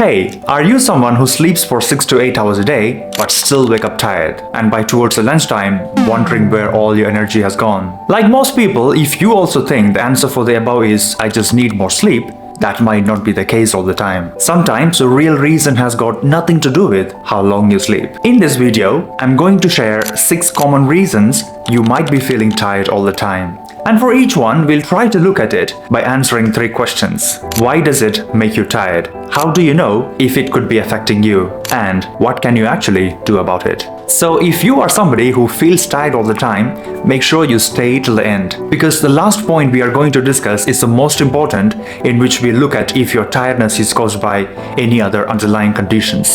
Hey, are you someone who sleeps for 6 to 8 hours a day but still wake up tired and by towards the lunchtime wondering where all your energy has gone? Like most people, if you also think the answer for the above is I just need more sleep, that might not be the case all the time. Sometimes the real reason has got nothing to do with how long you sleep. In this video, I'm going to share 6 common reasons you might be feeling tired all the time. And for each one, we'll try to look at it by answering 3 questions. Why does it make you tired? How do you know if it could be affecting you? And what can you actually do about it? So if you are somebody who feels tired all the time, make sure you stay till the end. Because the last point we are going to discuss is the most important, in which we look at if your tiredness is caused by any other underlying conditions.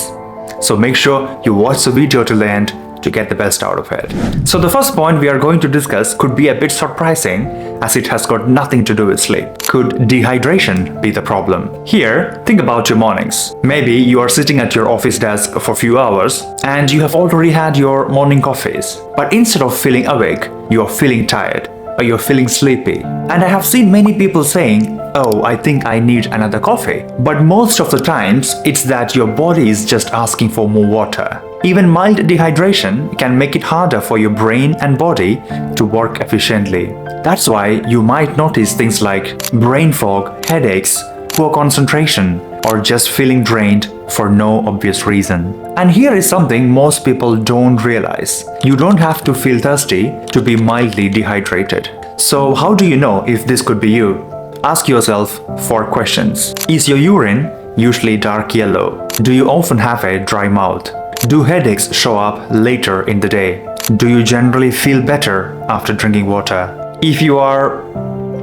So make sure you watch the video till the end to get the best out of it. So the first point we are going to discuss could be a bit surprising, as it has got nothing to do with sleep. Could dehydration be the problem? Here, think about your mornings. Maybe you are sitting at your office desk for a few hours and you have already had your morning coffees. But instead of feeling awake, you are feeling tired or you're feeling sleepy. And I have seen many people saying, oh, I think I need another coffee. But most of the times, it's that your body is just asking for more water. Even mild dehydration can make it harder for your brain and body to work efficiently. That's why you might notice things like brain fog, headaches, poor concentration, or just feeling drained for no obvious reason. And here is something most people don't realize. You don't have to feel thirsty to be mildly dehydrated. So how do you know if this could be you? Ask yourself 4 questions. Is your urine usually dark yellow? Do you often have a dry mouth? Do headaches show up later in the day? Do you generally feel better after drinking water? If you are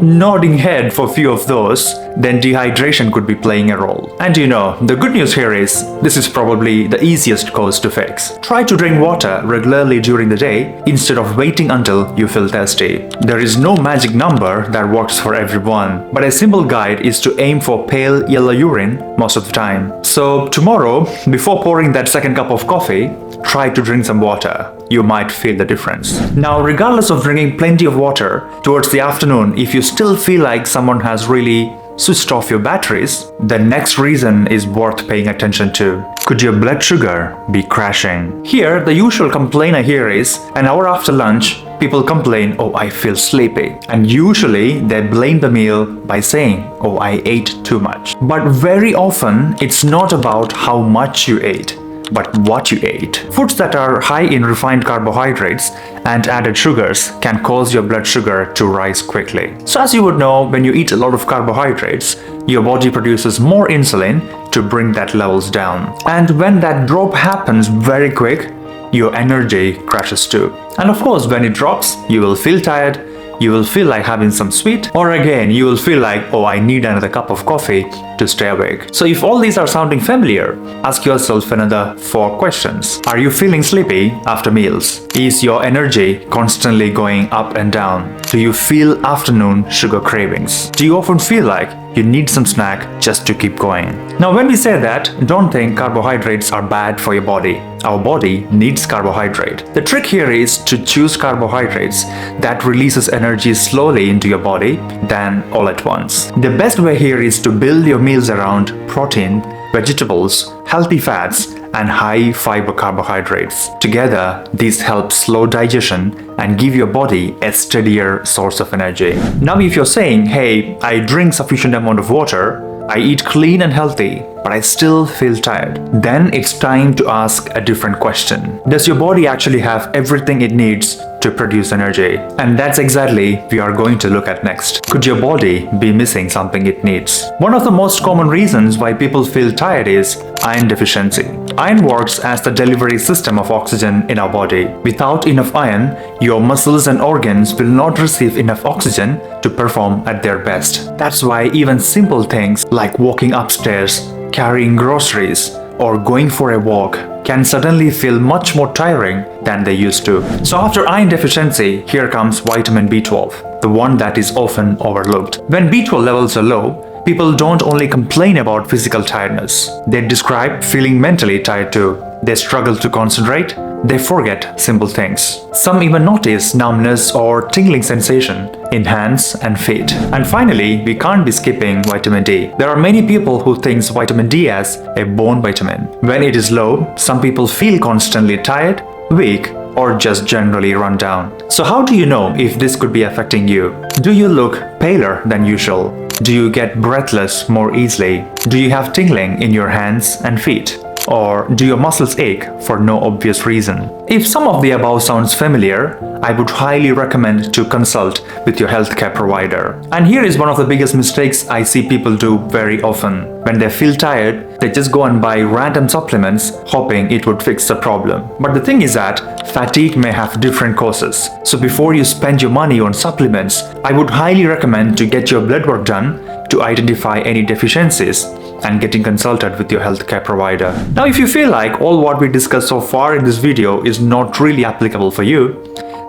nodding head for few of those, then dehydration could be playing a role. And you know, the good news here is, this is probably the easiest cause to fix. Try to drink water regularly during the day instead of waiting until you feel thirsty. There is no magic number that works for everyone, but a simple guide is to aim for pale yellow urine most of the time. So tomorrow, before pouring that second cup of coffee, try to drink some water. You might feel the difference. Now, regardless of drinking plenty of water, towards the afternoon, if you still feel like someone has really switched off your batteries, the next reason is worth paying attention to. Could your blood sugar be crashing? Here, the usual complaint I hear is, an hour after lunch, people complain, oh, I feel sleepy. And usually, they blame the meal by saying, oh, I ate too much. But very often, it's not about how much you ate, but what you ate. Foods that are high in refined carbohydrates and added sugars can cause your blood sugar to rise quickly. So as you would know, when you eat a lot of carbohydrates, your body produces more insulin to bring that levels down. And when that drop happens very quick, your energy crashes too. And of course, when it drops, you will feel tired, you will feel like having some sweet, or again, you will feel like, oh, I need another cup of coffee to stay awake. So if all these are sounding familiar, ask yourself another 4 questions. Are you feeling sleepy after meals? Is your energy constantly going up and down? Do you feel afternoon sugar cravings? Do you often feel like you need some snack just to keep going? Now, when we say that, don't think carbohydrates are bad for your body. Our body needs carbohydrate. The trick here is to choose carbohydrates that releases energy slowly into your body than all at once. The best way here is to build your meals around protein, vegetables, healthy fats, and high fiber carbohydrates. Together, these help slow digestion and give your body a steadier source of energy. Now, if you're saying, hey, I drink sufficient amount of water, I eat clean and healthy, but I still feel tired, then it's time to ask a different question. Does your body actually have everything it needs to produce energy? And that's exactly we are going to look at next. Could your body be missing something it needs? One of the most common reasons why people feel tired is iron deficiency. Iron works as the delivery system of oxygen in our body. Without enough iron, your muscles and organs will not receive enough oxygen to perform at their best. That's why even simple things like walking upstairs, carrying groceries, or going for a walk can suddenly feel much more tiring than they used to. So after iron deficiency, here comes vitamin B12, the one that is often overlooked. When B12 levels are low, people don't only complain about physical tiredness, they describe feeling mentally tired too. They struggle to concentrate, they forget simple things. Some even notice numbness or tingling sensation in hands and feet. And finally, we can't be skipping vitamin D. There are many people who think vitamin D as a bone vitamin. When it is low, some people feel constantly tired, weak, or just generally run down. So how do you know if this could be affecting you? Do you look paler than usual? Do you get breathless more easily? Do you have tingling in your hands and feet? Or do your muscles ache for no obvious reason? If some of the above sounds familiar, I would highly recommend to consult with your healthcare provider. And here is one of the biggest mistakes I see people do very often. When they feel tired, they just go and buy random supplements hoping it would fix the problem. But the thing is that fatigue may have different causes. So before you spend your money on supplements, I would highly recommend to get your blood work done to identify any deficiencies and getting consulted with your healthcare provider. Now, if you feel like all what we discussed so far in this video is not really applicable for you,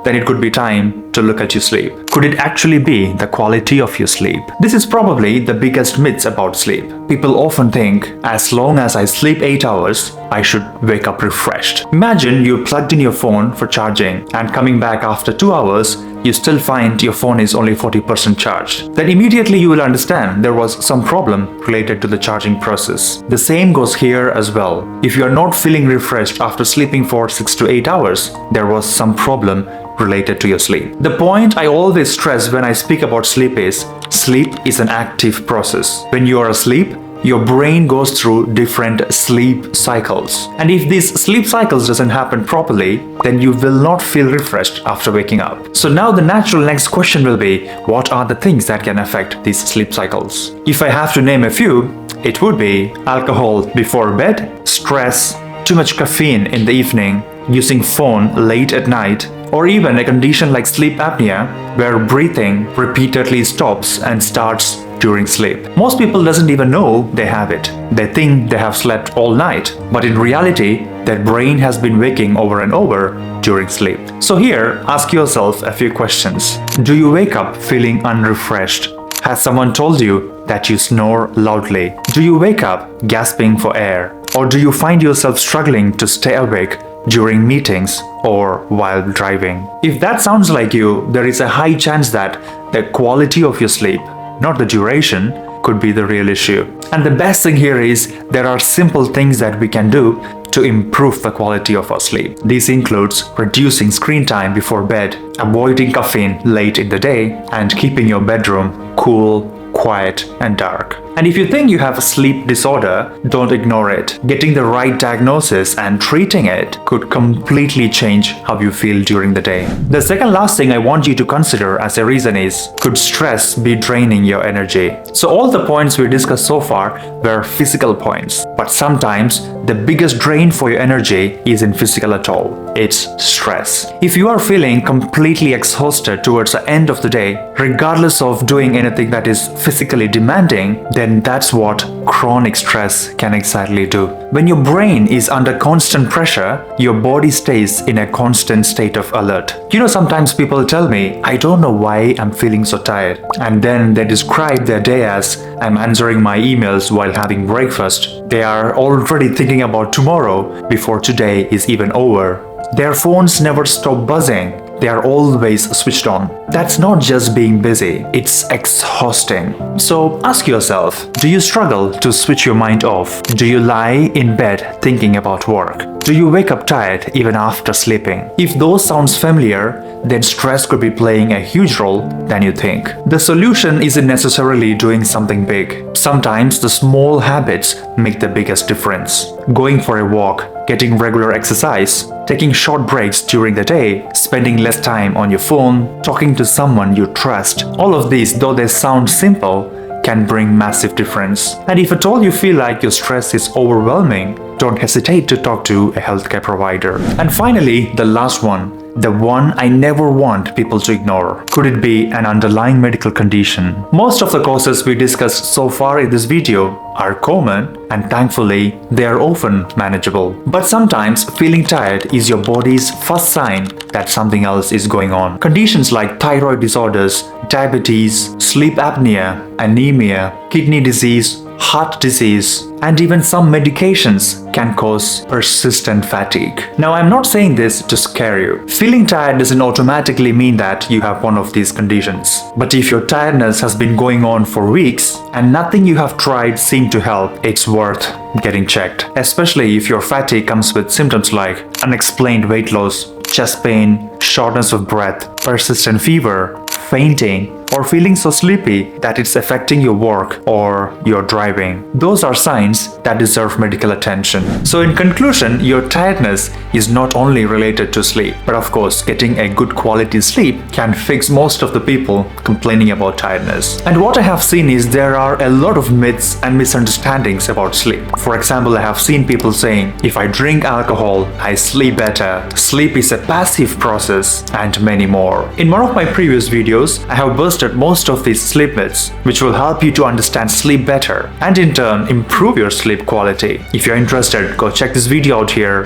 then it could be time to look at your sleep. Could it actually be the quality of your sleep? This is probably the biggest myth about sleep. People often think, as long as I sleep 8 hours, I should wake up refreshed. Imagine you plugged in your phone for charging and coming back after 2 hours, you still find your phone is only 40% charged. Then immediately you will understand there was some problem related to the charging process. The same goes here as well. If you are not feeling refreshed after sleeping for 6 to 8 hours, there was some problem related to your sleep. The point I always stress when I speak about sleep is an active process. When you are asleep, your brain goes through different sleep cycles. And if these sleep cycles doesn't happen properly, then you will not feel refreshed after waking up. So now the natural next question will be, what are the things that can affect these sleep cycles? If I have to name a few, it would be alcohol before bed, stress, too much caffeine in the evening, using phone late at night, or even a condition like sleep apnea where breathing repeatedly stops and starts during sleep. Most people doesn't even know they have it. They think they have slept all night, but in reality, their brain has been waking over and over during sleep. So here, ask yourself a few questions. Do you wake up feeling unrefreshed? Has someone told you that you snore loudly? Do you wake up gasping for air? Or do you find yourself struggling to stay awake during meetings or while driving? If that sounds like you, there is a high chance that the quality of your sleep, not the duration, could be the real issue. And the best thing here is there are simple things that we can do to improve the quality of our sleep. This includes reducing screen time before bed, avoiding caffeine late in the day, and keeping your bedroom cool, quiet, and dark. And if you think you have a sleep disorder, don't ignore it. Getting the right diagnosis and treating it could completely change how you feel during the day. The second last thing I want you to consider as a reason is, could stress be draining your energy? So all the points we discussed so far were physical points, but sometimes the biggest drain for your energy isn't physical at all. It's stress. If you are feeling completely exhausted towards the end of the day, regardless of doing anything that is physically demanding, then that's what chronic stress can exactly do. When your brain is under constant pressure, your body stays in a constant state of alert. You know, sometimes people tell me, I don't know why I'm feeling so tired. And then they describe their day as, I'm answering my emails while having breakfast. They are already thinking about tomorrow before today is even over. Their phones never stop buzzing. They are always switched on. That's not just being busy, it's exhausting. So ask yourself, do you struggle to switch your mind off? Do you lie in bed thinking about work? Do you wake up tired even after sleeping? If those sounds familiar, then stress could be playing a huge role than you think. The solution isn't necessarily doing something big. Sometimes the small habits make the biggest difference. Going for a walk, getting regular exercise, taking short breaks during the day, spending less time on your phone, talking to someone you trust. All of these, though they sound simple, can bring massive difference. And if at all you feel like your stress is overwhelming, don't hesitate to talk to a healthcare provider. And finally, the last one. The one I never want people to ignore. Could it be an underlying medical condition? Most of the causes we discussed so far in this video are common, and thankfully, they are often manageable. But sometimes feeling tired is your body's first sign that something else is going on. Conditions like thyroid disorders, diabetes, sleep apnea, anemia, kidney disease, heart disease, and even some medications can cause persistent fatigue. Now, I'm not saying this to scare you. Feeling tired doesn't automatically mean that you have one of these conditions. But if your tiredness has been going on for weeks and nothing you have tried seemed to help, it's worth getting checked. Especially if your fatigue comes with symptoms like unexplained weight loss, chest pain, shortness of breath, persistent fever, fainting, or feeling so sleepy that it's affecting your work or your driving. Those are signs that deserve medical attention. So in conclusion, your tiredness is not only related to sleep, but of course, getting a good quality sleep can fix most of the people complaining about tiredness. And what I have seen is there are a lot of myths and misunderstandings about sleep. For example, I have seen people saying, if I drink alcohol, I sleep better, sleep is a passive process, and many more. In one of my previous videos, I have busted most of these sleep myths, which will help you to understand sleep better and in turn improve your sleep quality. If you're interested, go check this video out here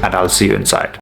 and I'll see you inside.